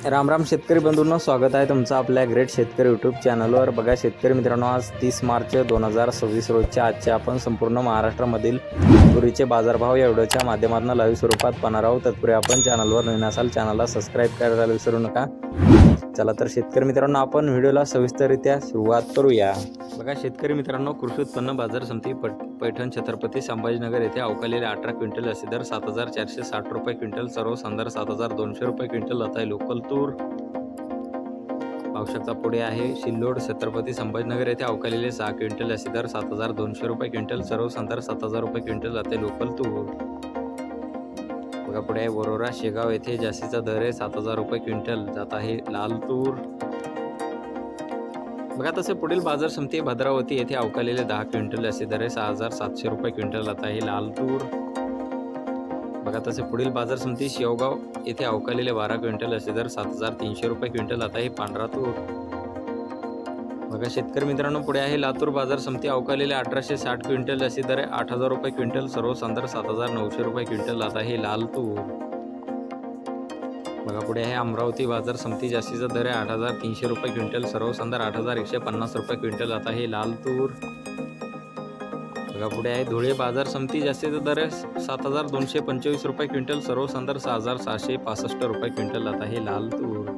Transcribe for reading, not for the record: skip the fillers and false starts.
राम राम शेतकरी बंधूंनो, स्वागत आहे तुमचं आपल्या ग्रेट शेतकरी यूट्यूब चॅनलवर। बघा शेतकरी मित्रांनो, आज 30 मार्च 2026 रोजच्या आजच्या आपण संपूर्ण महाराष्ट्रामधील तुरीचे बाजारभाव या व्हिडिओच्या माध्यमातून लाईव्ह स्वरूपात पाहणार आहोत। तत्पूर्वी आपण चॅनलवर नवीन असाल चॅनलला सबस्क्राईब करायला विसरू नका। चला तर शेतकरी मित्रांनो, आपण व्हिडिओला सविस्तररित्या सुरुवात करूया। बघा शेतकरी मित्रांनो, कृषी उत्पन्न बाजार समिती पैठण छत्रपती संभाजीनगर येथे अवकालेले 18 क्विंटल असे दर 7460 रुपये क्विंटल, सर्वसाधारण दर 7200 रुपये क्विंटल आता आहे लोकल तूर। आवश्यकता पुढे आहे सिल्लोड छत्रपती संभाजीनगर येथे अवकालेले 6 क्विंटल असे दर 7200 रुपये क्विंटल, सर्वसाधारण दर 7000 रुपये क्विंटल आता आहे लोकल तूर। बघा पुढे आहे वरोरा शेगाव येथे जास्तीचा दर आहे 7000 रुपये क्विंटल, जात आहे लाल तूर। बघा तसे पुढील बाजार समिती भद्रावती येथे अवकालेले 10 क्विंटल असे दर आहे 6700 रुपये क्विंटल, आता आहे लाल तूर। बघा तसे पुढील बाजार समिती शेवगाव येथे अवकालेले 12 क्विंटल असे दर 7300 रुपये क्विंटल, आता आहे पांढरा तूर। बघा शेतकरी मित्रांनो, पुढे आहे लातूर बाजार समिती अवकालेले 1860 क्विंटल असे दर 8000 रुपये क्विंटल, सर्वसाधारण दर 7900 रुपये क्विंटल, आता आहे लाल तूर। बघा पुढे आहे अमरावती बाजार समिती जास्तीचा दर आहे 8300 रुपये क्विंटल, सर्वसाधारण दर 8150 रुपये क्विंटल, आता आहे लाल तूर। बघा पुढे आहे धुळे बाजार समिती जास्तीचा दर आहे 7225 रुपये क्विंटल, सर्वसाधारण दर 6665 रुपये क्विंटल, आता आहे लाल तूर।